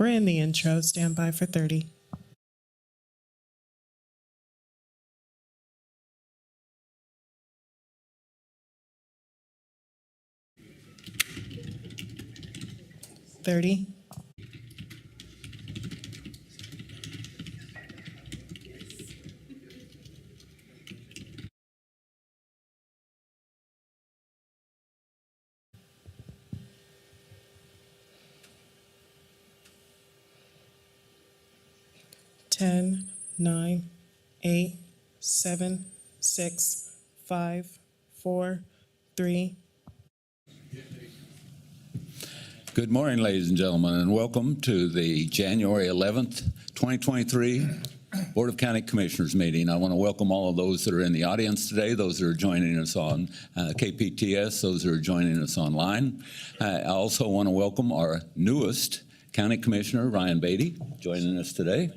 We're in the intro. Stand by for 30. Ten, 9, 8, 7, 6, 5, 4, 3. Good morning, ladies and gentlemen, and welcome to the January 11th, 2023 Board of County Commissioners meeting. I want to welcome all of those that are in the audience today, those that are joining us on KPTS, those that are joining us online. I also want to welcome our newest County Commissioner, Ryan Beatty, joining us today.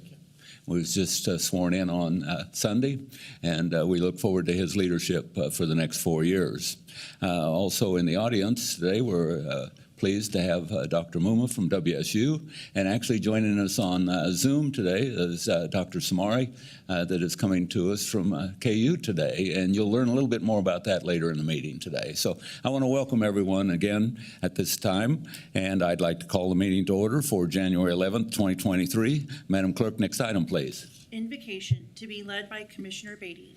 He was just sworn in on Sunday, and we look forward to his leadership for the next 4 years. Also in the audience today, we're pleased to have Dr. Muma from WSU, and actually joining us on Zoom today is Dr. Samari that is coming to us from KU today, and you'll learn a little bit more about that later in the meeting today. So I want to welcome everyone again at this time, and I'd like to call the meeting to order for January 11th, 2023. Madam Clerk, next item, please. Invocation to be led by Commissioner Beatty.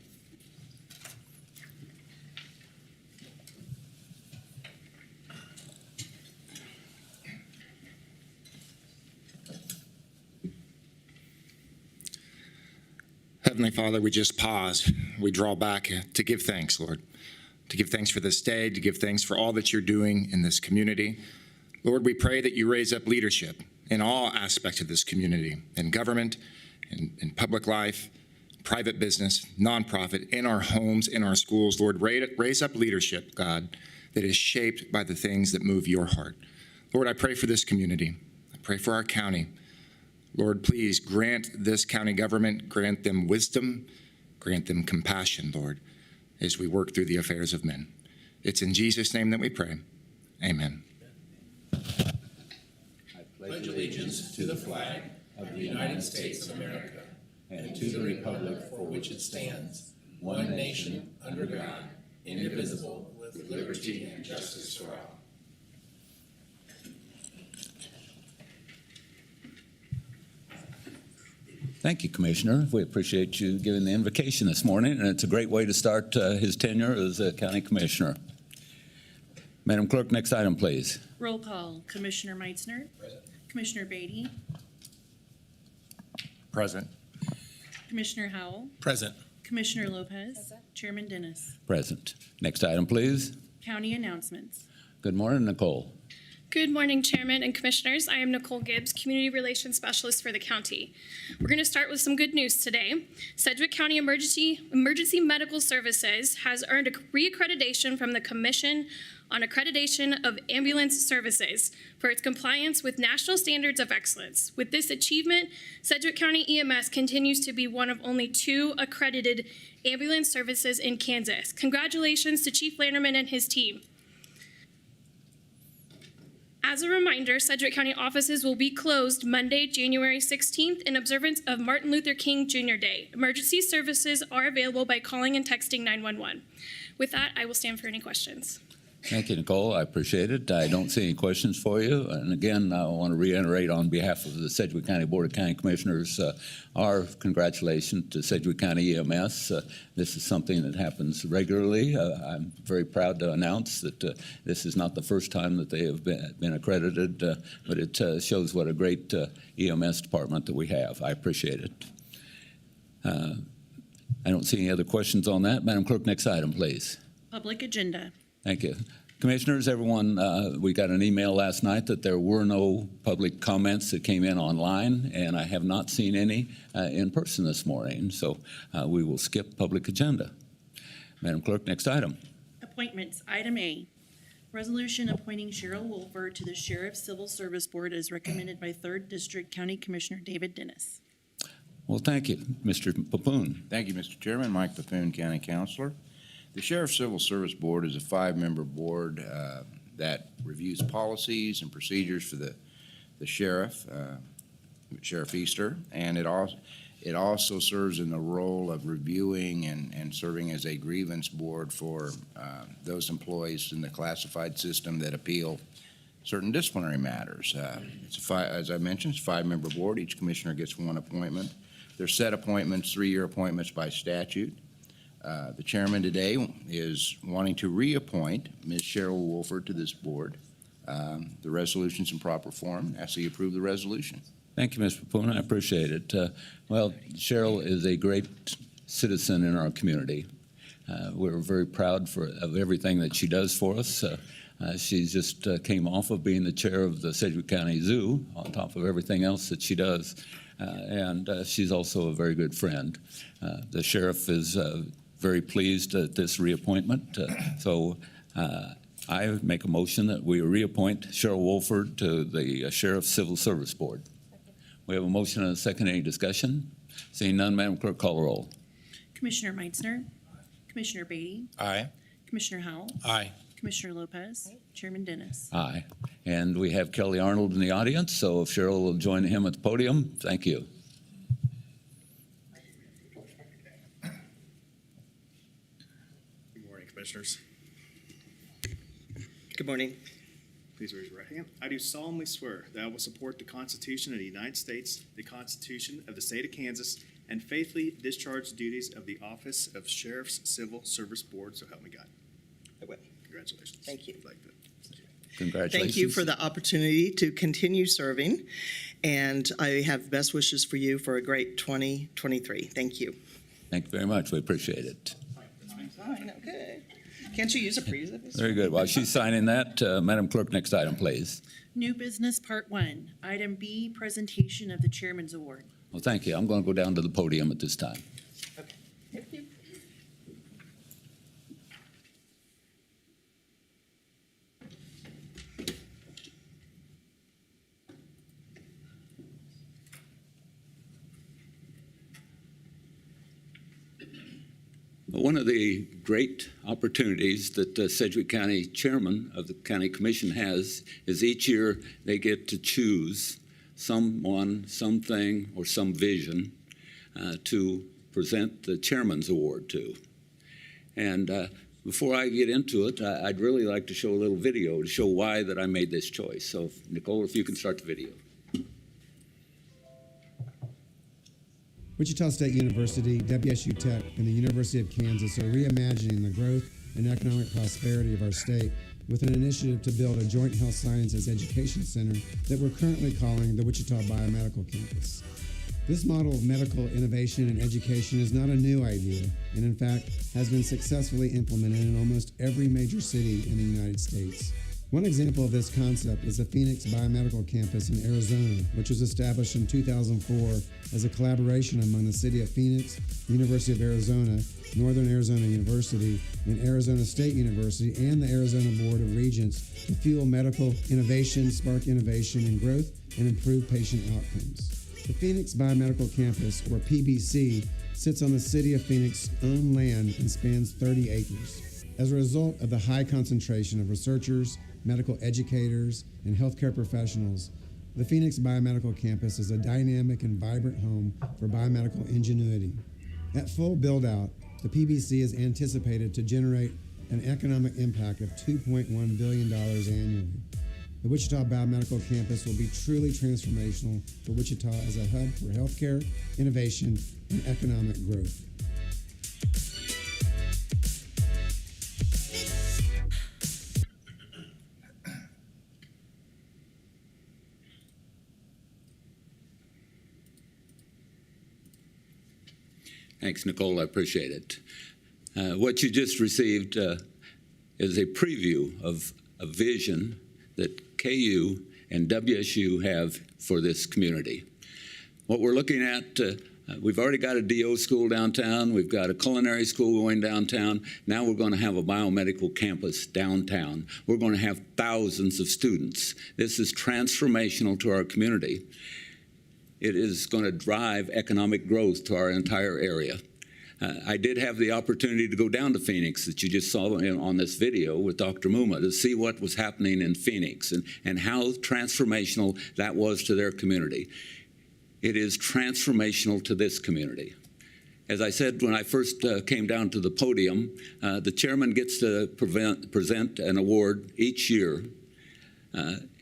Heavenly Father, we just pause. We draw back to give thanks, Lord, to give thanks for this day, to give thanks for all that you're doing in this community. Lord, we pray that you raise up leadership in all aspects of this community, in government, in public life, private business, nonprofit, in our homes, in our schools. Lord, raise up leadership, God, that is shaped by the things that move your heart. Lord, I pray for this community. I pray for our county. Lord, please grant this county government, grant them wisdom, grant them compassion, Lord, as we work through the affairs of men. It's in Jesus' name that we pray. Amen. I pledge allegiance to the flag of the United States of America and to the republic for which it stands, one nation, under God, indivisible, with liberty and justice for all. Thank you, Commissioner. We appreciate you giving the invocation this morning, and it's a great way to start his tenure as a county commissioner. Madam Clerk, next item, please. Roll call. Commissioner Meitzner. Present. Commissioner Beatty. Present. Commissioner Howell. Present. Commissioner Lopez. Present. Chairman Dennis. Present. Next item, please. County announcements. Good morning, Nicole. Good morning, Chairman and Commissioners. I am Nicole Gibbs, Community Relations Specialist for the county. We're going to start with some good news today. Sedgwick County Emergency Medical Services has earned a reaccreditation from the Commission on Accreditation of Ambulance Services for its compliance with national standards of excellence. With this achievement, Sedgwick County EMS continues to be one of only 2 accredited ambulance services in Kansas. Congratulations to Chief Landerman and his team. As a reminder, Sedgwick County offices will be closed Monday, January 16th in observance of Martin Luther King Jr. Day. Emergency services are available by calling and texting 911. With that, I will stand for any questions. Thank you, Nicole. I appreciate it. I don't see any questions for you. And again, I want to reiterate on behalf of the Sedgwick County Board of County Commissioners, our congratulations to Sedgwick County EMS. This is something that happens regularly. I'm very proud to announce that this is not the first time that they have been accredited, but it shows what a great EMS department that we have. I appreciate it. I don't see any other questions on that. Madam Clerk, next item, please. Public agenda. Thank you. Commissioners, everyone, we got an email last night that there were no public comments that came in online, and I have not seen any in person this morning, so we will skip public agenda. Madam Clerk, next item. Appointments. Item A. Resolution appointing SHERYL WOHLFORD to the Sheriff's Civil Service Board as recommended by 3rd District County Commissioner David Dennis. Well, thank you. Mr. Papoon. Thank you, Mr. Chairman. Mike Papoon, County Councilor. The Sheriff's Civil Service Board is a 5-member board that reviews policies and procedures for the sheriff. Sheriff Easter, and it also serves in the role of reviewing and serving as a grievance board for those employees in the classified system that appeal certain disciplinary matters. As I mentioned, it's a 5-member board. Each commissioner gets 1 appointment. They're set appointments, 3-year appointments by statute. The chairman today is wanting to reappoint Ms. SHERYL WOHLFORD to this board. The resolution's in proper form. I ask that you approve the resolution. Thank you, Mr. Puna. I appreciate it. Well, SHERYL is a great citizen in our community. We're very proud of everything that she does for us. She just came off of being the chair of the Sedgwick County Zoo, on top of everything else that she does. And she's also a very good friend. The sheriff is very pleased at this reappointment. So I make a motion that we reappoint SHERYL WOHLFORD to the Sheriff's Civil Service Board. We have a motion and a second. Any discussion? Seeing none, Madam Clerk, call the roll. Commissioner Meitzner. Commissioner Beatty. Aye. Commissioner Howell. Aye. Commissioner Lopez. Chairman Dennis. Aye. And we have Kelly Arnold in the audience, so if SHERYL will join him at the podium, thank you. Good morning, Commissioners. Good morning. Please raise your right hand. I do solemnly swear that I will support the Constitution of the United States, the Constitution of the State of Kansas, and faithfully discharge the duties of the office of Sheriff's Civil Service Board, so help me God. I will. Congratulations. Thank you. I'd like to- Congratulations. Thank you for the opportunity to continue serving, and I have best wishes for you for a great 2023. Thank you. Thank you very much. We appreciate it. Fine, okay. Can't you use a preserve? Very good. While she's signing that, Madam Clerk, next item, please. New business, part 1. Item B, presentation of the Chairman's Award. Well, thank you. I'm going to go down to the podium at this time. Okay. Thank you. One of the great opportunities that the Sedgwick County Chairman of the County Commission has is each year they get to choose someone, something, or some vision to present the Chairman's Award to. And before I get into it, I'd really like to show a little video to show why that I made this choice. So, Nicole, if you can start the video. Wichita State University, WSU Tech, and the University of Kansas are reimagining the growth and economic prosperity of our state with an initiative to build a joint health sciences education center that we're currently calling the Wichita Biomedical Campus. This model of medical innovation and education is not a new idea, and in fact has been successfully implemented in almost every major city in the United States. One example of this concept is the Phoenix Biomedical Campus in Arizona, which was established in 2004 as a collaboration among the City of Phoenix, the University of Arizona, Northern Arizona University, and Arizona State University, and the Arizona Board of Regents to fuel medical innovation, spark innovation and growth, and improve patient outcomes. The Phoenix Biomedical Campus, or PBC, sits on the City of Phoenix's own land and spans 30 acres. As a result of the high concentration of researchers, medical educators, and healthcare professionals, the Phoenix Biomedical Campus is a dynamic and vibrant home for biomedical ingenuity. At full build-out, the PBC is anticipated to generate an economic impact of $2.1 billion annually. The Wichita Biomedical Campus will be truly transformational for Wichita as a hub for healthcare, innovation, and economic growth. Thanks, Nicole. I appreciate it. What you just received is a preview of a vision that KU and WSU have for this community. What we're looking at, we've already got a DO school downtown. We've got a culinary school going downtown. Now we're going to have a biomedical campus downtown. We're going to have thousands of students. This is transformational to our community. It is going to drive economic growth to our entire area. I did have the opportunity to go down to Phoenix that you just saw on this video with Dr. Muma to see what was happening in Phoenix and how transformational that was to their community. It is transformational to this community. As I said when I first came down to the podium, the chairman gets to present an award each year.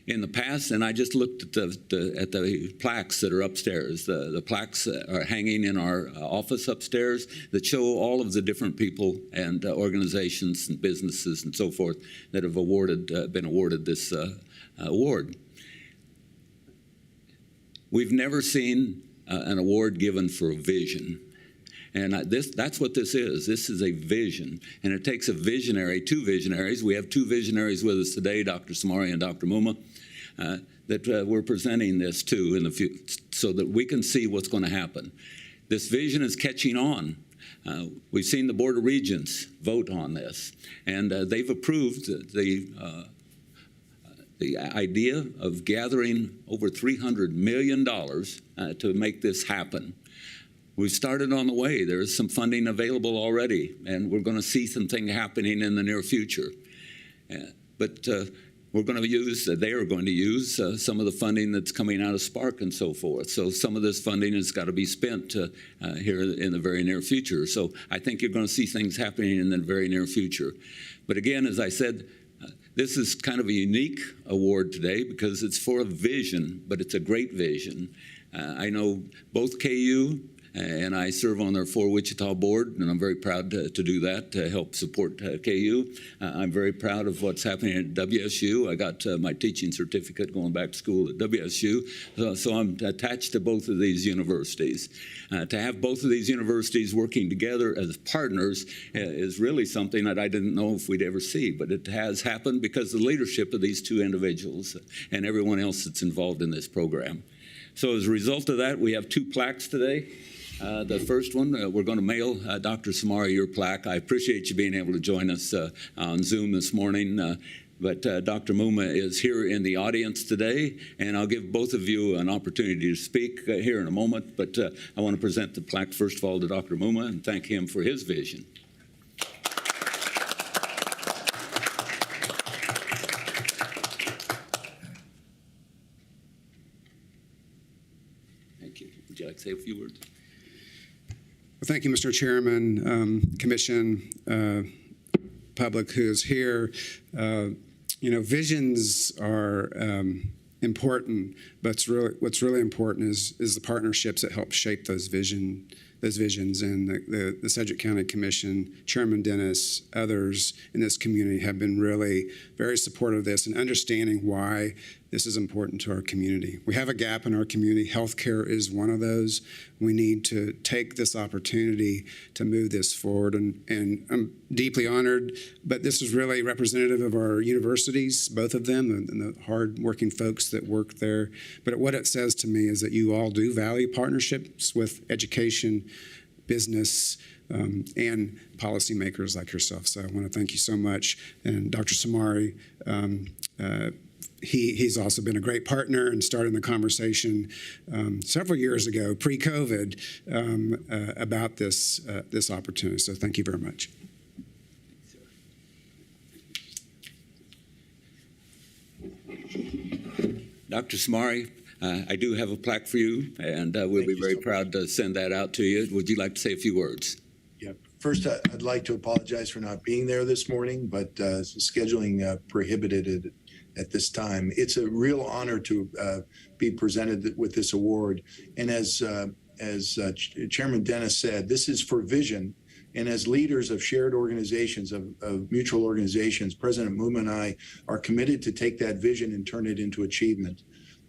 In the past, and I just looked at the plaques that are upstairs. The plaques are hanging in our office upstairs that show all of the different people and organizations and businesses and so forth that have been awarded this award. We've never seen an award given for a vision. And that's what this is. This is a vision, and it takes a visionary, two visionaries. We have two visionaries with us today, Dr. Samari and Dr. Muma, that we're presenting this to in the future so that we can see what's going to happen. This vision is catching on. We've seen the Board of Regents vote on this, and they've approved the idea of gathering over $300 million to make this happen. We've started on the way. There's some funding available already, and we're going to see something happening in the near future. But we're going to use, they are going to use some of the funding that's coming out of Spark and so forth. So some of this funding has got to be spent here in the very near future. So I think you're going to see things happening in the very near future. But again, as I said, this is kind of a unique award today because it's for a vision, but it's a great vision. I know both KU and I serve on their 4 Wichita board, and I'm very proud to do that, to help support KU. I'm very proud of what's happening at WSU. I got my teaching certificate going back to school at WSU, so I'm attached to both of these universities. To have both of these universities working together as partners is really something that I didn't know if we'd ever see, but it has happened because of the leadership of these two individuals and everyone else that's involved in this program. So as a result of that, we have 2 plaques today. The first one, we're going to mail Dr. Samari your plaque. I appreciate you being able to join us on Zoom this morning. But Dr. Muma is here in the audience today, and I'll give both of you an opportunity to speak here in a moment. But I want to present the plaque, first of all, to Dr. Muma and thank him for his vision. Thank you. Would you like to say a few words? Well, thank you, Mr. Chairman, Commission, public who is here. Visions are important, but what's really important is the partnerships that help shape those visions. And the Sedgwick County Commission, Chairman Dennis, others in this community have been really very supportive of this and understanding why this is important to our community. We have a gap in our community. Healthcare is one of those. We need to take this opportunity to move this forward. And I'm deeply honored, but this is really representative of our universities, both of them, and the hard-working folks that work there. But what it says to me is that you all do value partnerships with education, business, and policymakers like yourself. So I want to thank you so much. And Dr. Samari, he's also been a great partner in starting the conversation several years ago, pre-COVID, about this opportunity. So thank you very much. Dr. Samari, I do have a plaque for you, and we'll be very proud to send that out to you. Would you like to say a few words? Yeah. First, I'd like to apologize for not being there this morning, but scheduling prohibited it at this time. It's a real honor to be presented with this award. And as Chairman Dennis said, this is for vision. And as leaders of shared organizations, of mutual organizations, President Muma and I are committed to take that vision and turn it into achievement.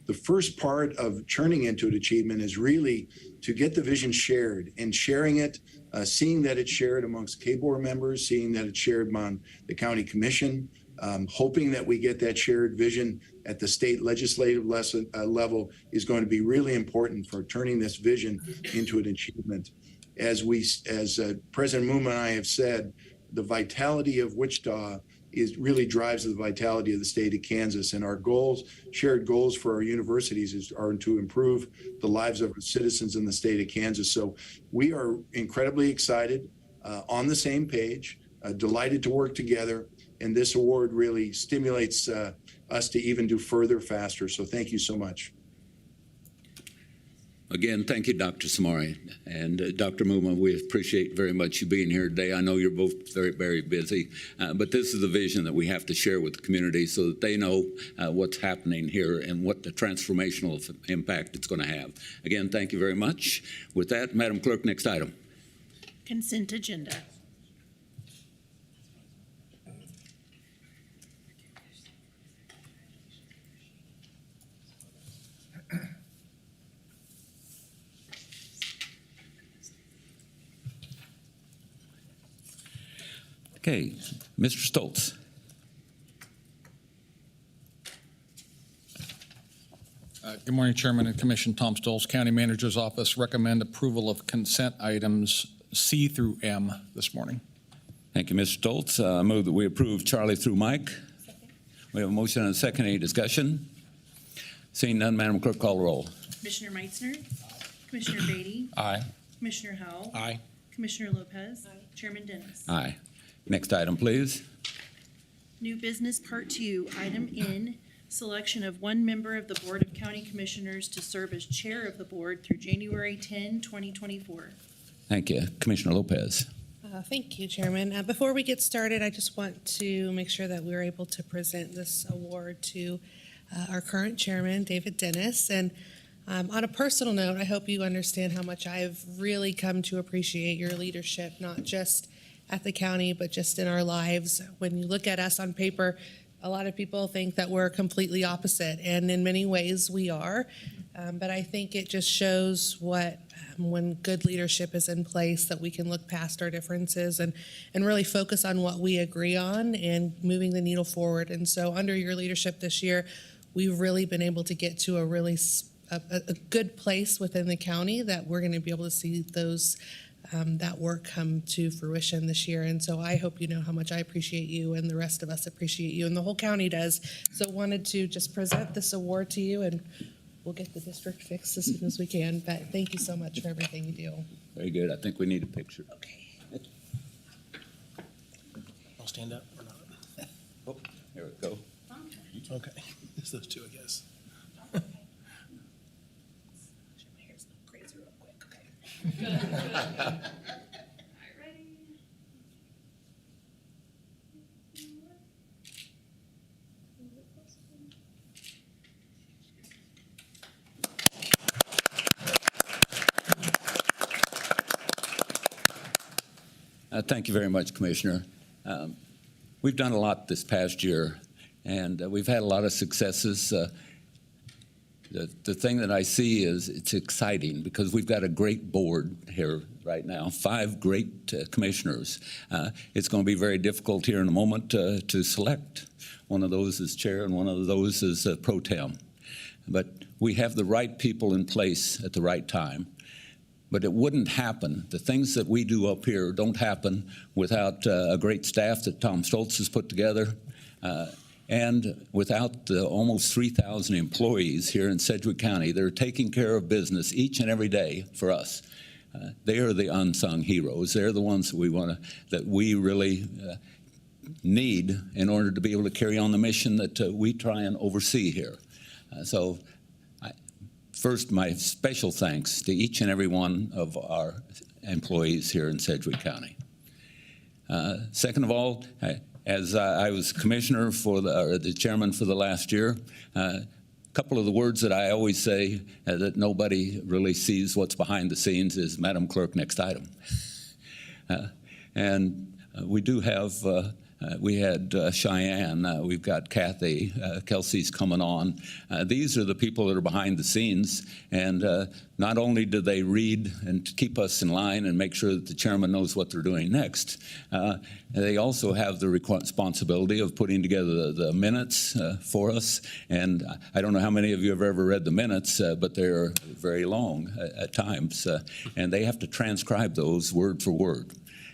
The first part of turning into an achievement is really to get the vision shared, and sharing it, seeing that it's shared amongst K-Board members, seeing that it's shared among the county commission, hoping that we get that shared vision at the state legislative level is going to be really important for turning this vision into an achievement. As President Muma and I have said, the vitality of Wichita really drives the vitality of the state of Kansas, and our goals, shared goals for our universities are to improve the lives of our citizens in the state of Kansas. So we are incredibly excited, on the same page, delighted to work together, and this award really stimulates us to even do further faster. So thank you so much. Again, thank you, Dr. Samari. And Dr. Muma, we appreciate very much you being here today. I know you're both very, very busy, but this is the vision that we have to share with the community so that they know what's happening here and what the transformational impact it's going to have. Again, thank you very much. With that, Madam Clerk, next item. Consent agenda. Okay, Mr. Stoltz. Good morning, Chairman and Commission. Tom Stoltz, County Manager's Office. Recommend approval of consent items C through M this morning. Thank you, Mr. Stoltz. I move that we approve Charlie through Mike. We have a motion and a second. Any discussion? Seeing none, Madam Clerk, call the roll. Commissioner Meitzner. Commissioner Beatty. Aye. Commissioner Howell. Aye. Commissioner Lopez. Chairman Dennis. Aye. Next item, please. New business part 2, item N, selection of one member of the Board of County Commissioners to serve as chair of the board through January 10, 2024. Thank you. Commissioner Lopez. Thank you, Chairman. Before we get started, I just want to make sure that we're able to present this award to our current chairman, David Dennis. And on a personal note, I hope you understand how much I've really come to appreciate your leadership, not just at the county, but just in our lives. When you look at us on paper, a lot of people think that we're completely opposite, and in many ways we are. But I think it just shows what, when good leadership is in place, that we can look past our differences and really focus on what we agree on and moving the needle forward. And so under your leadership this year, we've really been able to get to a good place within the county that we're going to be able to see those that work come to fruition this year. And so I hope you know how much I appreciate you, and the rest of us appreciate you, and the whole county does. So wanted to just present this award to you, and we'll get the district fixed as soon as we can. But thank you so much for everything you do. Very good. I think we need a picture. Okay. I'll stand up or not. Oh, there we go. Okay. It's those two, I guess. Thank you very much, Commissioner. We've done a lot this past year, and we've had a lot of successes. The thing that I see is it's exciting because we've got a great board here right now, 5 great commissioners. It's going to be very difficult here in a moment to select. One of those is chair and one of those is pro tem. But we have the right people in place at the right time. But it wouldn't happen. The things that we do up here don't happen without a great staff that Tom Stoltz has put together. And without the almost 3,000 employees here in Sedgwick County that are taking care of business each and every day for us. They are the unsung heroes. They're the ones that we really need in order to be able to carry on the mission that we try and oversee here. First, my special thanks to each and every one of our employees here in Sedgwick County. Second of all, as I was commissioner or the chairman for the last year, a couple of the words that I always say that nobody really sees what's behind the scenes is Madam Clerk, next item. And we do have, we had Cheyenne, we've got Kathy, Kelsey's coming on. These are the people that are behind the scenes, and not only do they read and keep us in line and make sure that the chairman knows what they're doing next, they also have the responsibility of putting together the minutes for us. And I don't know how many of you have ever read the minutes, but they're very long at times, and they have to transcribe those word for word.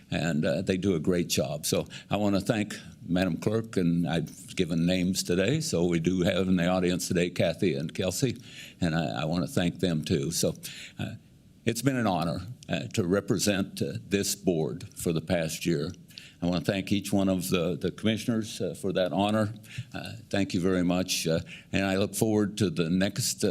And they do a great job. So I want to thank Madam Clerk, and I've given names today, so we do have in the audience today Kathy and Kelsey, and I want to thank them too. So it's been an honor to represent this board for the past year. I want to thank each one of the commissioners for that honor. Thank you very much, and I look forward to the next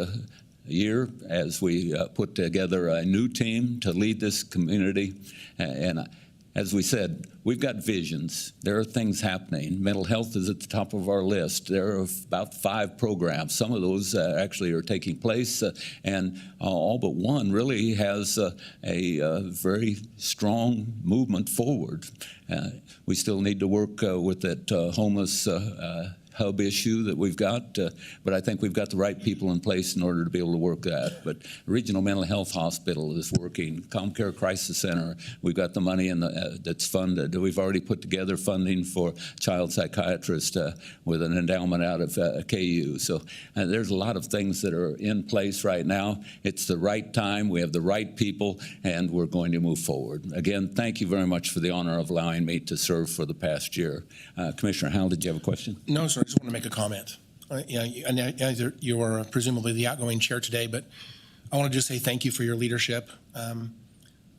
year as we put together a new team to lead this community. And as we said, we've got visions. There are things happening. Mental health is at the top of our list. There are about 5 programs. Some of those actually are taking place, and all but one really has a very strong movement forward. We still need to work with that homeless hub issue that we've got, but I think we've got the right people in place in order to be able to work that. But Regional Mental Health Hospital is working. ComCare Crisis Center, we've got the money in that's funded. We've already put together funding for child psychiatrist with an endowment out of KU. So there's a lot of things that are in place right now. It's the right time. We have the right people, and we're going to move forward. Again, thank you very much for the honor of allowing me to serve for the past year. Commissioner Howell, did you have a question? No, sir, I just want to make a comment. You're presumably the outgoing chair today, but I want to just say thank you for your leadership. I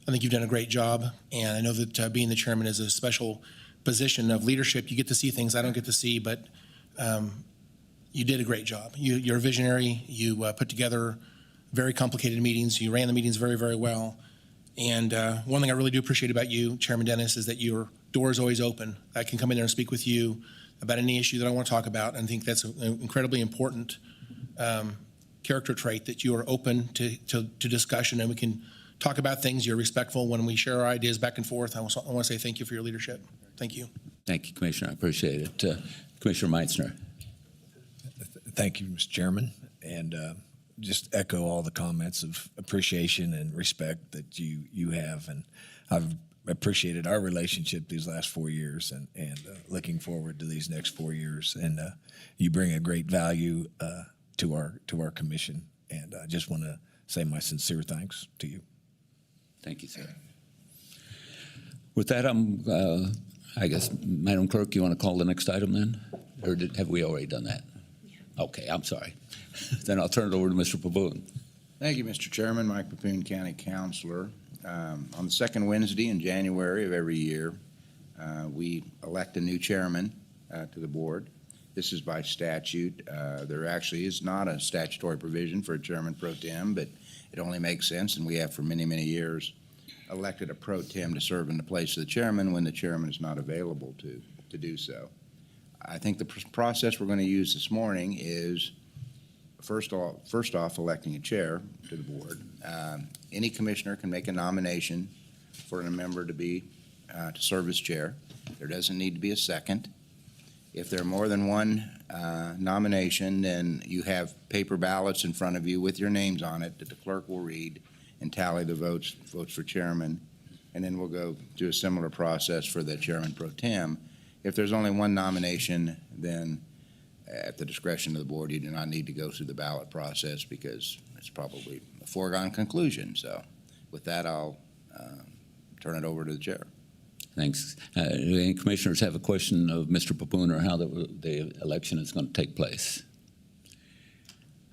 think you've done a great job, and I know that being the chairman is a special position of leadership. You get to see things I don't get to see, but you did a great job. You're a visionary. You put together very complicated meetings. You ran the meetings very, very well. And one thing I really do appreciate about you, Chairman Dennis, is that your door is always open. I can come in there and speak with you about any issue that I want to talk about. And I think that's an incredibly important character trait, that you are open to discussion, and we can talk about things. You're respectful when we share our ideas back and forth. I want to say thank you for your leadership. Thank you. Thank you, Commissioner. I appreciate it. Commissioner Meitzner. Thank you, Mr. Chairman, and just echo all the comments of appreciation and respect that you have, and I've appreciated our relationship these last 4 years, and looking forward to these next 4 years. And you bring a great value to our commission, and I just want to say my sincere thanks to you. Thank you, sir. With that, I guess, Madam Clerk, you want to call the next item then? Or have we already done that? Yeah. Okay, I'm sorry. Then I'll turn it over to Mr. Paboon. Thank you, Mr. Chairman. Mike Papoon, County Councilor. On the second Wednesday in January of every year, we elect a new chairman to the board. This is by statute. There actually is not a statutory provision for a chairman pro tem, but it only makes sense, and we have for many, many years elected a pro tem to serve in the place of the chairman when the chairman is not available to do so. I think the process we're going to use this morning is first off electing a chair to the board. Any commissioner can make a nomination for a member to serve as chair. There doesn't need to be a second. If there are more than one nomination, then you have paper ballots in front of you with your names on it that the clerk will read and tally the votes for chairman, and then we'll go through a similar process for the chairman pro tem. If there's only one nomination, then at the discretion of the board, you do not need to go through the ballot process because it's probably a foregone conclusion. So with that, I'll turn it over to the chair. Thanks. Do any commissioners have a question of Mr. Papoon or how the election is going to take place?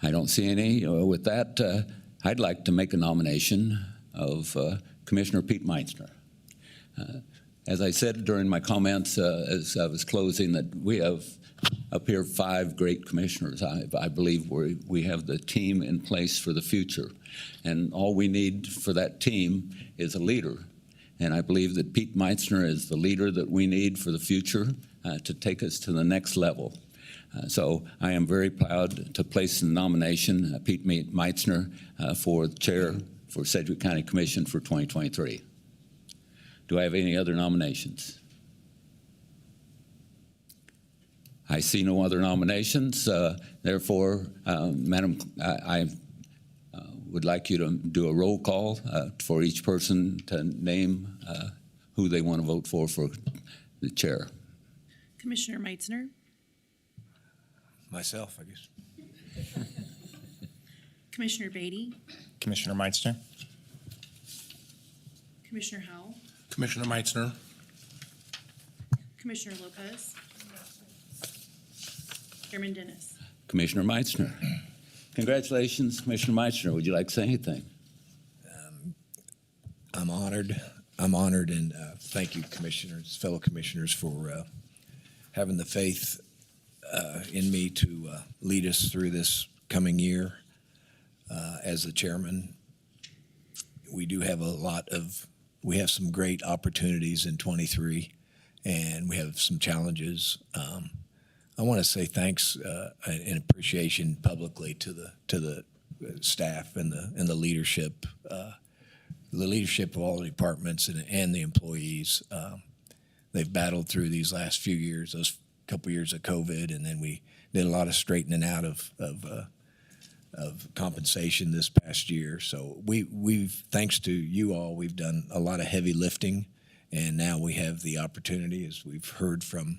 I don't see any. With that, I'd like to make a nomination of Commissioner Pete Meitzner. As I said during my comments as I was closing, that we have up here 5 great commissioners. I believe we have the team in place for the future, and all we need for that team is a leader. And I believe that Pete Meitzner is the leader that we need for the future to take us to the next level. So I am very proud to place in the nomination Pete Meitzner for chair for Sedgwick County Commission for 2023. Do I have any other nominations? I see no other nominations. Therefore, Madam, I would like you to do a roll call for each person to name who they want to vote for the chair. Commissioner Meitzner, Myself, I guess. Commissioner Beatty, Commissioner Meitzner. Commissioner Howell, Commissioner Meitzner. Commissioner Lopez, Chairman Dennis. Commissioner Meitzner. Congratulations, Commissioner Meitzner. Would you like to say anything? I'm honored. And thank you, commissioners, fellow commissioners, for having the faith in me to lead us through this coming year. as the chairman, we do have we have some great opportunities in 23, and we have some challenges. I want to say thanks and appreciation publicly to the staff and the leadership, of all the departments and the employees. They've battled through these last few years, those couple years of COVID, and then we did a lot of straightening out of compensation this past year. So we've thanks to you all, we've done a lot of heavy lifting, and now we have the opportunity, as we've heard from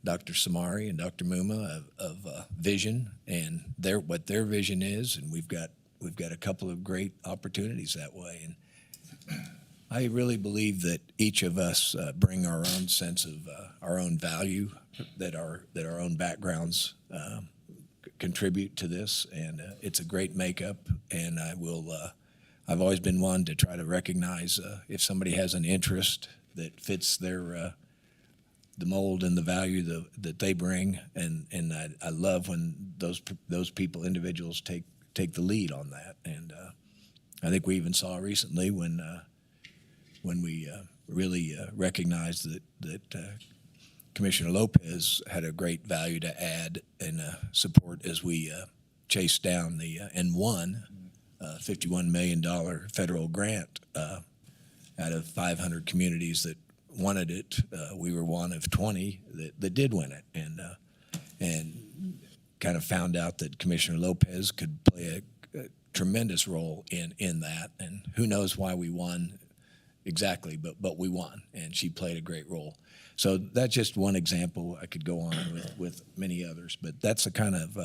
Dr. Samari and Dr. Muma, of vision and what their vision is, and we've got a couple of great opportunities that way. And I really believe that each of us bring our own sense of our own value, that our own backgrounds contribute to this, and it's a great makeup. And I've always been one to try to recognize if somebody has an interest that fits their the mold and the value that they bring, and I love when those people, individuals, take the lead on that. And I think we even saw recently when we really recognized that Commissioner Lopez had a great value to add and support as we chased down and won $51 million federal grant out of 500 communities that wanted it. We were one of 20 that did win it, and kind of found out that Commissioner Lopez could play a tremendous role in that. And who knows why we won exactly, but we won, and she played a great role. So that's just one example. I could go on with many others, but that's the kind of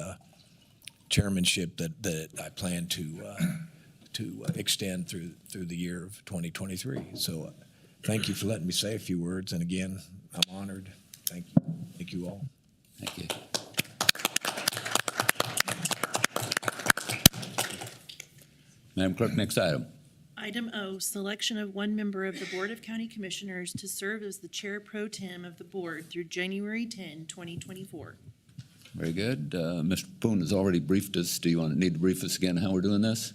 chairmanship that I plan to extend through the year of 2023. So thank you for letting me say a few words, and again, I'm honored. Thank you. Thank you all. Thank you. Madam Clerk, next item. Item O, selection of one member of the Board of County Commissioners to serve as the Chair Pro Tem of the Board through January 10, 2024. Very good. Mr. Poon has already briefed us. Do you need to brief us again how we're doing this?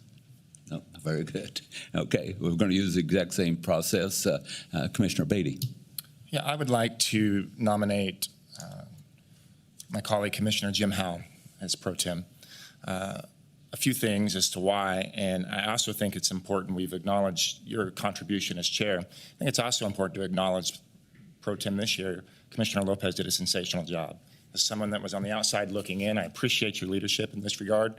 No, very good. Okay, we're going to use the exact same process. Commissioner Beatty. Yeah, I would like to nominate my colleague, Commissioner Jim Howe, as pro tem. A few things as to why, and I also think it's important, we've acknowledged your contribution as chair. I think it's also important to acknowledge pro tem this year, Commissioner Lopez did a sensational job. As someone that was on the outside looking in, I appreciate your leadership in this regard,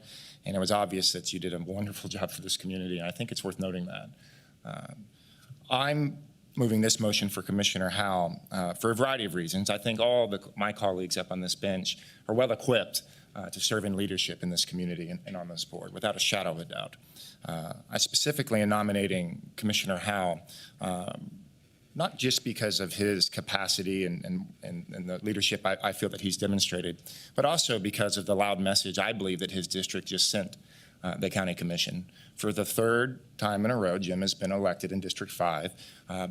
and it was obvious that you did a wonderful job for this community, and I think it's worth noting that. I'm moving this motion for Commissioner Howe for a variety of reasons. I think all my colleagues up on this bench are well equipped to serve in leadership in this community and on this board, without a shadow of a doubt. I specifically am nominating Commissioner Howe, not just because of his capacity and the leadership I feel that he's demonstrated, but also because of the loud message I believe that his district just sent the County Commission. For the third time in a row, Jim has been elected in District 5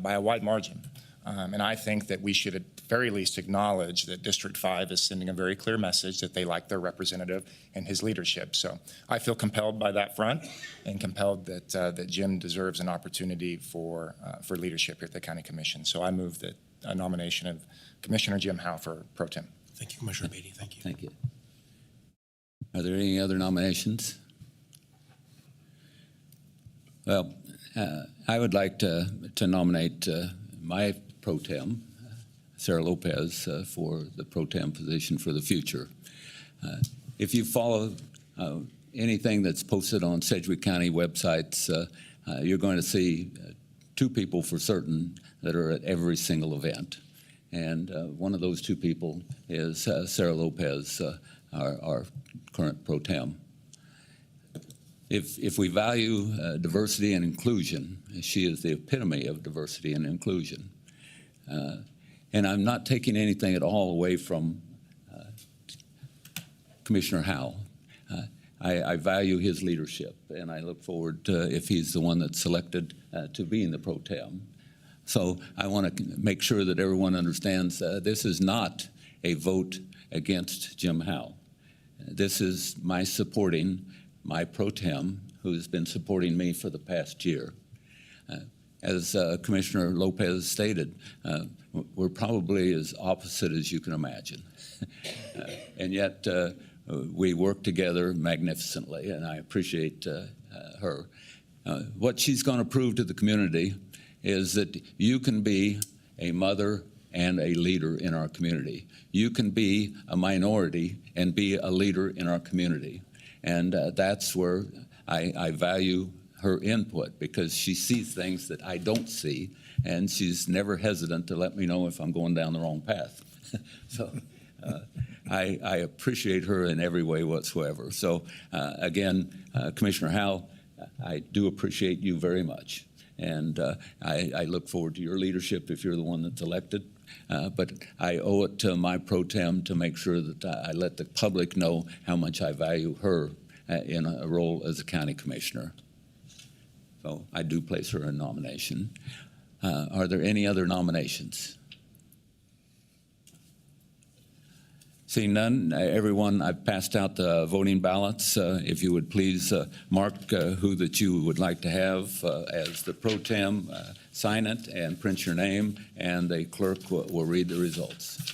by a wide margin. And I think that we should at the very least acknowledge that District 5 is sending a very clear message that they like their representative and his leadership. So I feel compelled by that front, and compelled that Jim deserves an opportunity for leadership here at the County Commission. So I move that a nomination of Commissioner Jim Howe for pro tem. Thank you, Commissioner Beatty. Thank you. Thank you. Are there any other nominations? Well, I would like to nominate my pro tem, Sarah Lopez, for the pro tem position for the future. If you follow anything that's posted on Sedgwick County websites, you're going to see two people for certain that are at every single event. And one of those two people is Sarah Lopez, our current pro tem. If we value diversity and inclusion, she is the epitome of diversity and inclusion. And I'm not taking anything at all away from Commissioner Howell. I value his leadership, and I look forward to if he's the one that's selected to being the pro tem. So I want to make sure that everyone understands this is not a vote against Jim Howell. This is my supporting my pro tem, who's been supporting me for the past year. As Commissioner Lopez stated, we're probably as opposite as you can imagine. And yet we work together magnificently, and I appreciate her. What she's going to prove to the community is that you can be a mother and a leader in our community. You can be a minority and be a leader in our community. And that's where I value her input, because she sees things that I don't see, and she's never hesitant to let me know if I'm going down the wrong path. So I appreciate her in every way whatsoever. So again, Commissioner Howell, I do appreciate you very much. And I look forward to your leadership if you're the one that's elected. But I owe it to my pro tem to make sure that I let the public know how much I value her in a role as a county commissioner. So I do place her in nomination. Are there any other nominations? Seeing none, everyone, I've passed out the voting ballots. If you would please mark who that you would like to have as the pro tem, sign it and print your name, and the clerk will read the results.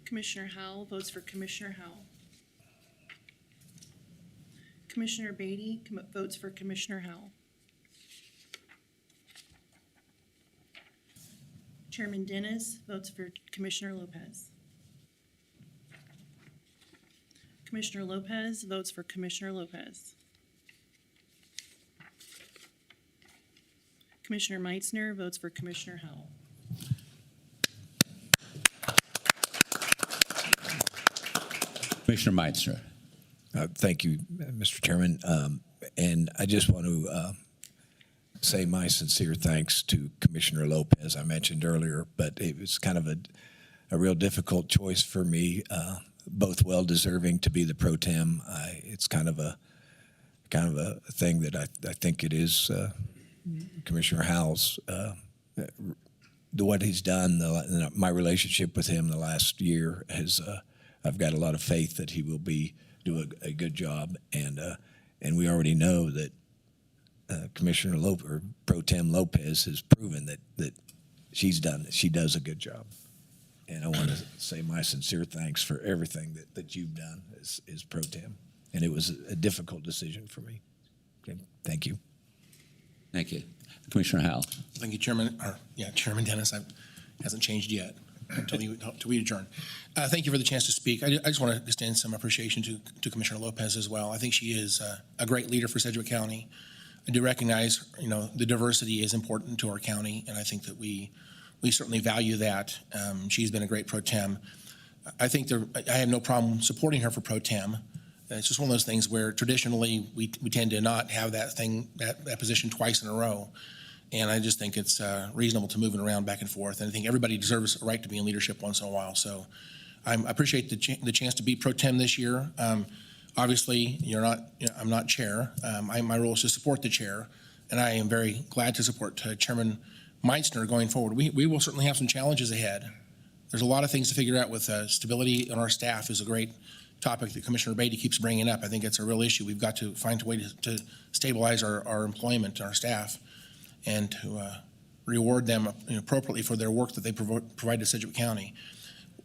Commissioner Howell votes for Commissioner Howell. Commissioner Beatty votes for Commissioner Howell. Chairman Dennis votes for Commissioner Lopez. Commissioner Lopez votes for Commissioner Lopez. Commissioner Meitzner votes for Commissioner Howell. Commissioner Meitzner. Thank you, Mr. Chairman. And I just want to say my sincere thanks to Commissioner Lopez. I mentioned earlier, but it was kind of a real difficult choice for me. Both well deserving to be the pro tem. It's kind of a thing that I think it is Commissioner Howell's. What he's done, my relationship with him the last year has. I've got a lot of faith that he will do a good job, and we already know that Commissioner or Pro Tem Lopez has proven that she does a good job, and I want to say my sincere thanks for everything that you've done as Pro Tem, and it was a difficult decision for me. Okay, thank you. Thank you, Commissioner Howell. Thank you, Chairman. Chairman Dennis. Hasn't changed yet. Until we adjourn. Thank you for the chance to speak. I just want to extend some appreciation to Commissioner Lopez as well. I think she is a great leader for Sedgwick County. I do recognize, the diversity is important to our county, and I think that we certainly value that. She's been a great pro tem. I think I have no problem supporting her for pro tem. It's just one of those things where traditionally we tend to not have that position twice in a row. And I just think it's reasonable to move it around back and forth. And I think everybody deserves a right to be in leadership once in a while. So I appreciate the chance to be pro tem this year. Obviously, I'm not chair. My role is to support the chair. And I am very glad to support Chairman Meitzner going forward. We will certainly have some challenges ahead. There's a lot of things to figure out with stability in our staff is a great topic that Commissioner Beatty keeps bringing up. I think it's a real issue. We've got to find a way to stabilize our employment, our staff, and to reward them appropriately for their work that they provide to Sedgwick County.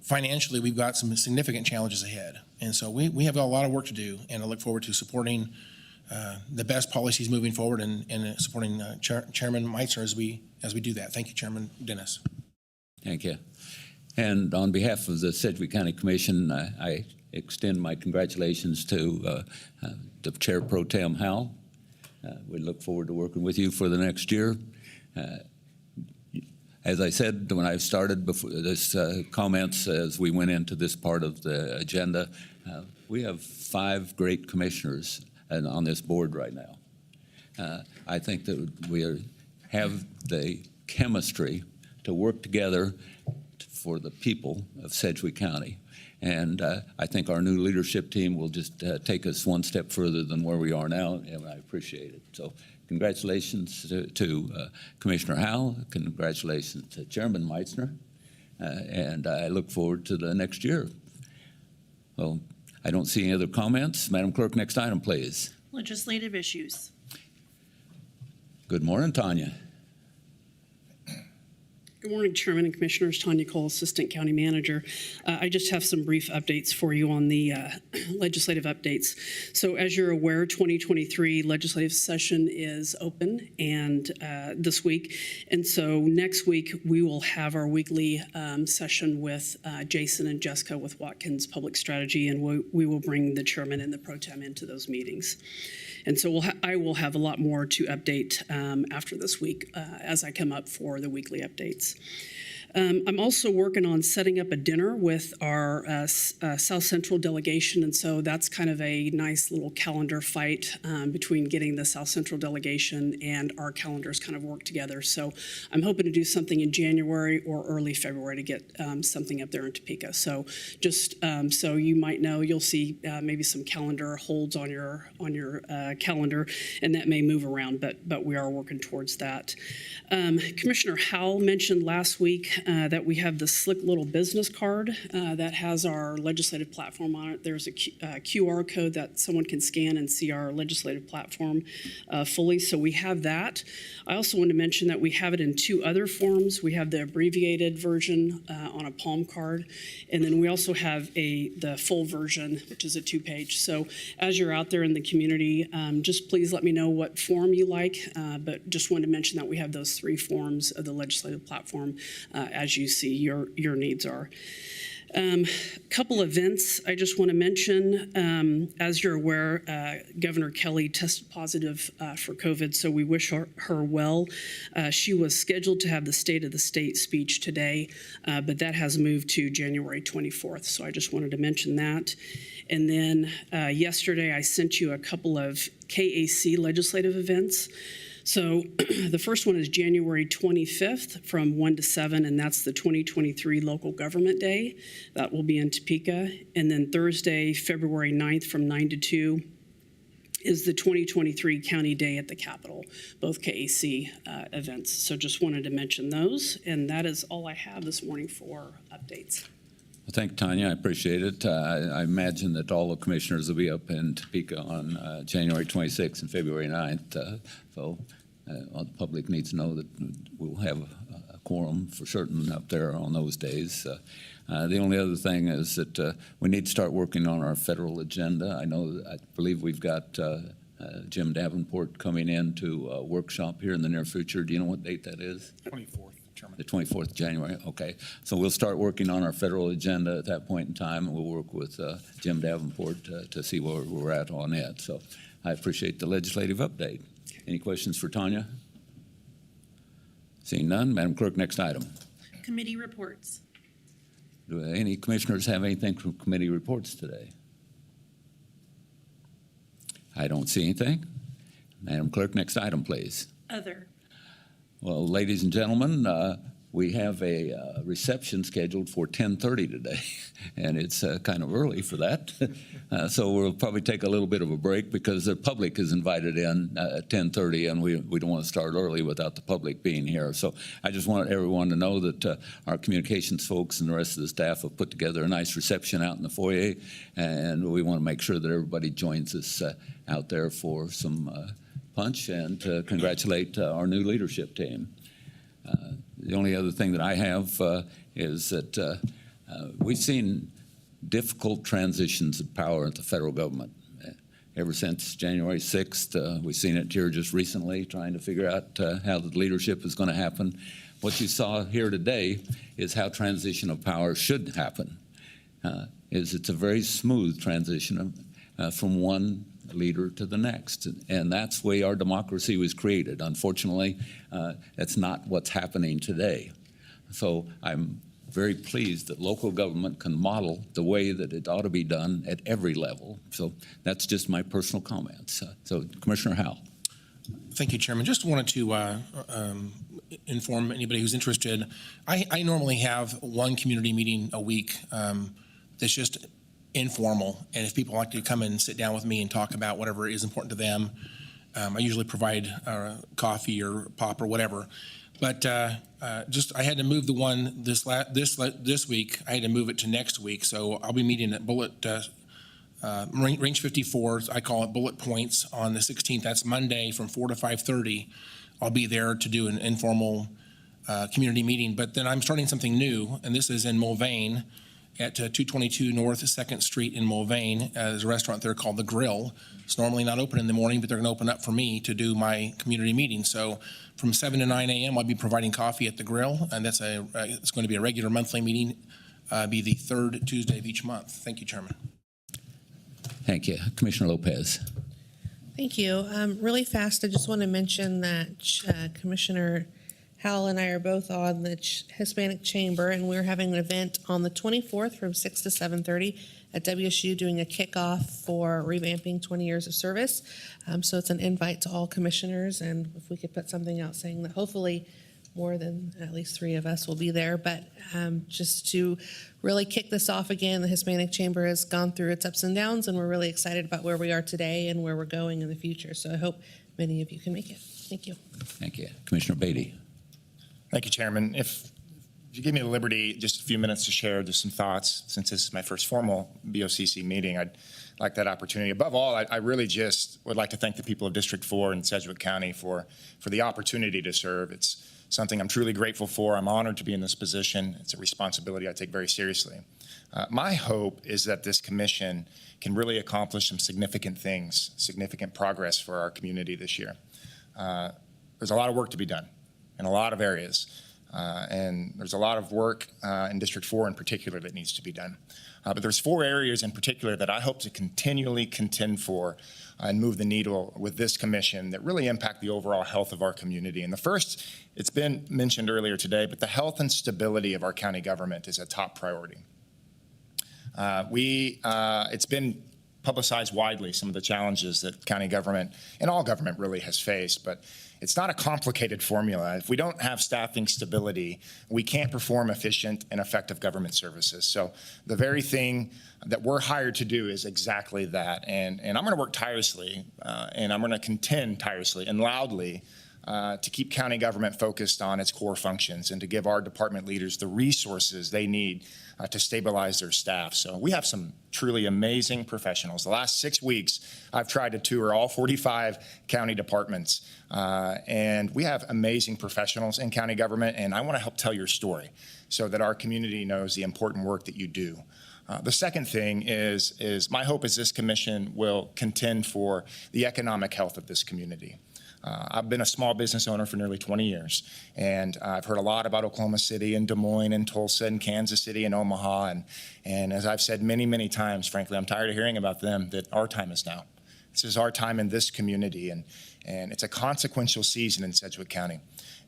Financially, we've got some significant challenges ahead. And so we have a lot of work to do, and I look forward to supporting the best policies moving forward and supporting Chairman Meitzner as we do that. Thank you, Chairman Dennis. Thank you. And on behalf of the Sedgwick County Commission, I extend my congratulations to the Chair Pro Tem Howell. We look forward to working with you for the next year. As I said when I started before this comments, as we went into this part of the agenda, we have 5 great commissioners on this board right now. I think that we have the chemistry to work together best for the people of Sedgwick County. And I think our new leadership team will just take us one step further than where we are now, and I appreciate it. So congratulations to Commissioner Howell, congratulations to Chairman Meitzner, and I look forward to the next year. Well, I don't see any other comments. Madam Clerk, next item, please. Legislative issues. Good morning, Tanya. Good morning, Chairman and Commissioners. Tanya Cole, Assistant County Manager. I just have some brief updates for you on the legislative updates. So as you're aware, 2023 legislative session is open and this week. And so next week, we will have our weekly session with Jason and Jessica with Watkins Public Strategy, and we will bring the chairman and the pro tem into those meetings. And so I will have a lot more to update after this week as I come up for the weekly updates. I'm also working on setting up a dinner with our South Central delegation, and so that's kind of a nice little calendar fight between getting the South Central delegation and our calendars kind of work together. So I'm hoping to do something in January or early February to get something up there in Topeka. So just so you might know, you'll see maybe some calendar holds on your calendar, and that may move around, but we are working towards that. Commissioner Howell mentioned last week that we have the slick little business card that has our legislative platform on it. There's a QR code that someone can scan and see our legislative platform fully, so we have that. I also want to mention that we have it in two other forms. We have the abbreviated version on a palm card, and then we also have the full version, which is a 2-page. So as you're out there in the community, just please let me know what form you like, but just wanted to mention that we have those 3 forms of the legislative platform as you see your needs are. Couple events I just want to mention. As you're aware, Governor Kelly tested positive for COVID, so we wish her well. She was scheduled to have the State of the State speech today, but that has moved to January 24th, so I just wanted to mention that. And then yesterday I sent you a couple of KAC legislative events. So the first one is January 25th from 1 to 7, and that's the 2023 Local Government Day. That will be in Topeka. And then Thursday, February 9th from 9 to 2 is the 2023 County Day at the Capitol, both KAC events. So just wanted to mention those, and that is all I have this morning for updates. Well, thank you, Tanya. I appreciate it. I imagine that all the commissioners will be up in Topeka on January 26th and February 9th. So the public needs to know that we'll have a quorum for certain up there on those days. The only other thing is that we need to start working on our federal agenda. I believe we've got Jim Davenport coming in to a workshop here in the near future. Do you know what date that is? 24th. Chairman. The 24th of January, okay. So we'll start working on our federal agenda at that point in time, and we'll work with Jim Davenport to see where we're at on it. So I appreciate the legislative update. Any questions for Tanya? Seeing none, Madam Clerk, next item. Committee reports. Do any commissioners have anything from committee reports today? I don't see anything. Madam Clerk, next item, please. Other. Well, ladies and gentlemen, we have a reception scheduled for 10:30 today, and it's kind of early for that. So we'll probably take a little bit of a break because the public is invited in at 10:30, and we don't want to start early without the public being here. So I just want everyone to know that our communications folks and the rest of the staff have put together a nice reception out in the foyer, and we want to make sure that everybody joins us out there for some punch and to congratulate our new leadership team. The only other thing that I have is that we've seen difficult transitions of power at the federal government. Ever since January 6th, we've seen it here just recently, trying to figure out how the leadership is going to happen. What you saw here today is how transition of power should happen. It's a very smooth transition from one leader to the next, and that's the way our democracy was created. Unfortunately, that's not what's happening today. So I'm very pleased that local government can model the way that it ought to be done at every level. So that's just my personal comments. So Commissioner Howell. Thank you, Chairman. Just wanted to inform anybody who's interested. I normally have one community meeting a week that's just informal. And if people like to come and sit down with me and talk about whatever is important to them, I usually provide coffee or pop or whatever. But I had to move the one this week. I had to move it to next week. So I'll be meeting at Range 54, I call it Bullet Points, on the 16th. That's Monday from 4 to 5:30. I'll be there to do an informal community meeting. But then I'm starting something new, and this is in Mulvane at 222 North 2nd Street in Mulvane. There's a restaurant there called The Grill. It's normally not open in the morning, but they're going to open up for me to do my community meeting. So from 7 to 9 a.m., I'll be providing coffee at The Grill, and it's going to be a regular monthly meeting, be the third Tuesday of each month. Thank you, Chairman. Thank you. Commissioner Lopez. Thank you. Really fast, I just want to mention that Commissioner Howell and I are both on the Hispanic Chamber, and we're having an event on the 24th from 6 to 7:30 at WSU, doing a kickoff for revamping 20 years of service. So it's an invite to all commissioners, and if we could put something out saying that hopefully more than at least 3 of us will be there. But just to really kick this off again, the Hispanic Chamber has gone through its ups and downs, and we're really excited about where we are today and where we're going in the future. So I hope many of you can make it. Thank you. Thank you. Commissioner Beatty. Thank you, Chairman. If you give me the liberty, just a few minutes to share just some thoughts, since this is my first formal BOCC meeting, I'd like that opportunity. Above all, I really just would like to thank the people of District 4 in Sedgwick County for the opportunity to serve. It's something I'm truly grateful for. I'm honored to be in this position. It's a responsibility I take very seriously. My hope is that this commission can really accomplish some significant things, significant progress for our community this year. There's a lot of work to be done in a lot of areas, and there's a lot of work in District 4 in particular that needs to be done. But there's 4 areas in particular that I hope to continually contend for and move the needle with this commission that really impact the overall health of our community. And the first, it's been mentioned earlier today, but the health and stability of our county government is a top priority. It's been publicized widely, some of the challenges that county government and all government really has faced, but it's not a complicated formula. If we don't have staffing stability, we can't perform efficient and effective government services. So the very thing that we're hired to do is exactly that. And I'm going to work tirelessly, and I'm going to contend tirelessly and loudly to keep county government focused on its core functions and to give our department leaders the resources they need to stabilize their staff. So we have some truly amazing professionals. The last 6 weeks, I've tried to tour all 45 county departments, and we have amazing professionals in county government, and I want to help tell your story so that our community knows the important work that you do. The second thing is my hope is this commission will contend for the economic health of this community. I've been a small business owner for nearly 20 years, and I've heard a lot about Oklahoma City and Des Moines and Tulsa and Kansas City and Omaha. And as I've said many, many times, frankly, I'm tired of hearing about them, that our time is now. This is our time in this community, and it's a consequential season in Sedgwick County.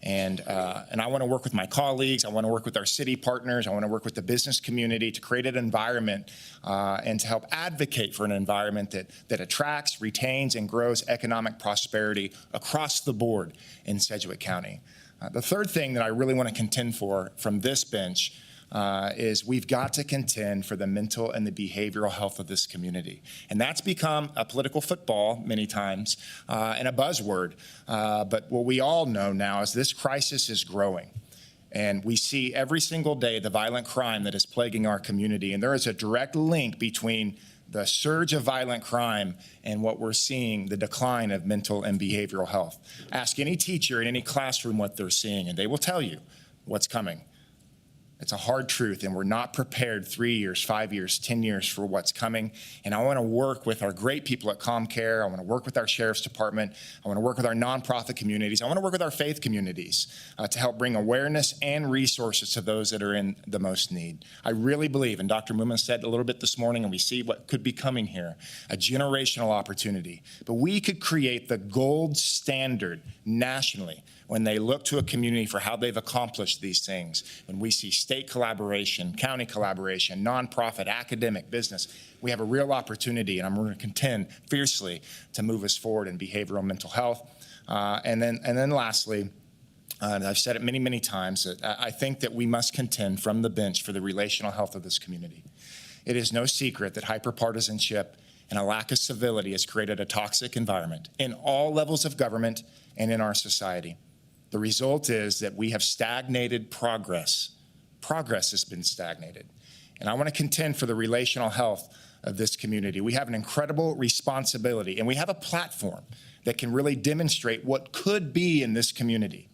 And I want to work with my colleagues. I want to work with our city partners. I want to work with the business community to create an environment and to help advocate for an environment that attracts, retains, and grows economic prosperity across the board in Sedgwick County. The third thing that I really want to contend for from this bench is we've got to contend for the mental and the behavioral health of this community. And that's become a political football many times and a buzzword. But what we all know now is this crisis is growing. And we see every single day the violent crime that is plaguing our community. And there is a direct link between the surge of violent crime and what we're seeing, the decline of mental and behavioral health. Ask any teacher in any classroom what they're seeing, and they will tell you what's coming. It's a hard truth, and we're not prepared 3 years, 5 years, 10 years for what's coming. And I want to work with our great people at ComCare. I want to work with our Sheriff's Department. I want to work with our nonprofit communities. I want to work with our faith communities to help bring awareness and resources to those that are in the most need. I really believe, and Dr. Moomin said a little bit this morning, and we see what could be coming here, a generational opportunity. But we could create the gold standard nationally when they look to a community for how they've accomplished these things, when we see state collaboration, county collaboration, nonprofit, academic, business, we have a real opportunity, and I'm going to contend fiercely to move us forward in behavioral mental health. And then lastly, and I've said it many, many times, that I think that we must contend from the bench for the relational health of this community. It is no secret that hyperpartisanship and a lack of civility has created a toxic environment in all levels of government and in our society. The result is that we have stagnated progress. Progress has been stagnated. And I want to contend for the relational health of this community. We have an incredible responsibility, and we have a platform that can really demonstrate what could be in this community.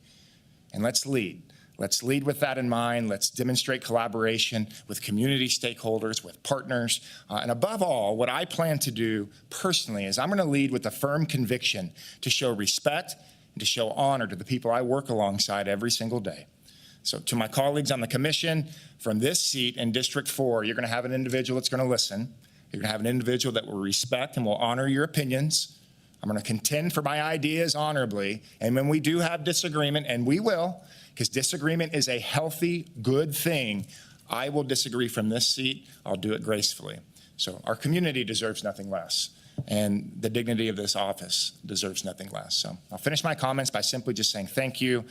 And let's lead. Let's lead with that in mind. Let's demonstrate collaboration with community stakeholders, with partners. And above all, what I plan to do personally is I'm going to lead with a firm conviction to show respect and to show honor to the people I work alongside every single day. So to my colleagues on the commission, from this seat in District 4, you're going to have an individual that's going to listen. You're going to have an individual that will respect and will honor your opinions. I'm going to contend for my ideas honorably. And when we do have disagreement, and we will, because disagreement is a healthy, good thing, I will disagree from this seat. I'll do it gracefully. So our community deserves nothing less, and the dignity of this office deserves nothing less. So I'll finish my comments by simply just saying thank you.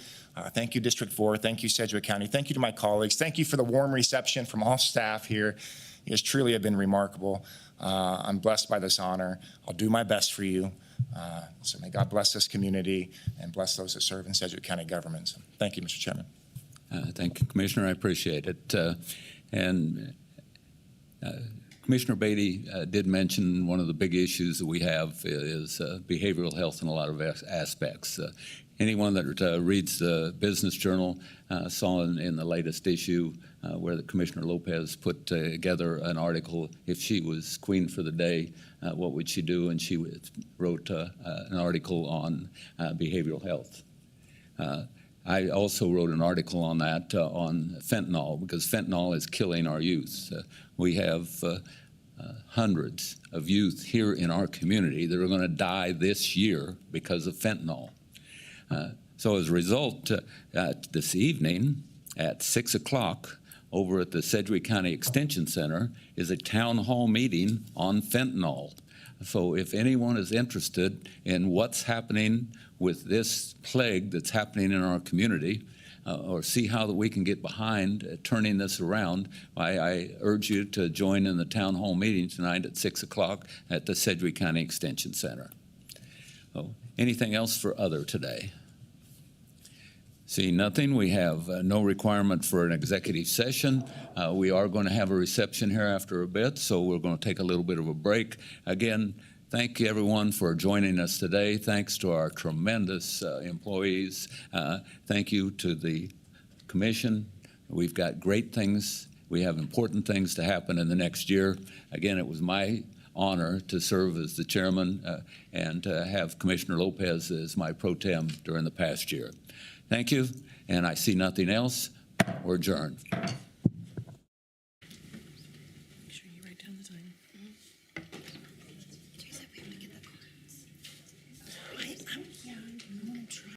Thank you, District 4. Thank you, Sedgwick County. Thank you to my colleagues. Thank you for the warm reception from all staff here. You guys truly have been remarkable. I'm blessed by this honor. I'll do my best for you. So may God bless this community and bless those that serve in Sedgwick County government. So thank you, Mr. Chairman. Thank you, Commissioner. I appreciate it. Commissioner Beatty did mention one of the big issues that we have is behavioral health in a lot of aspects. Anyone that reads the Business Journal saw in the latest issue where the Commissioner Lopez put together an article, if she was queen for the day, what would she do? And she wrote an article on behavioral health. I also wrote an article on that on fentanyl, because fentanyl is killing our youth. We have hundreds of youth here in our community that are going to die this year because of fentanyl. So as a result, this evening at 6 o'clock over at the Sedgwick County Extension Center is a town hall meeting on fentanyl. So if anyone is interested in what's happening with this plague that's happening in our community, or see how that we can get behind turning this around, I urge you to join in the town hall meeting tonight at 6 o'clock at the Sedgwick County Extension Center. Oh, anything else for other today? Seeing nothing, we have no requirement for an executive session. We are going to have a reception here after a bit, so we're going to take a little bit of a break. Again, thank you everyone for joining us today. Thanks to our tremendous employees. Thank you to the commission. We've got great things. We have important things to happen in the next year. Again, it was my honor to serve as the chairman and to have Commissioner Lopez as my pro tem during the past year. Thank you, and I see nothing else. We're adjourned. Make sure you write down the time.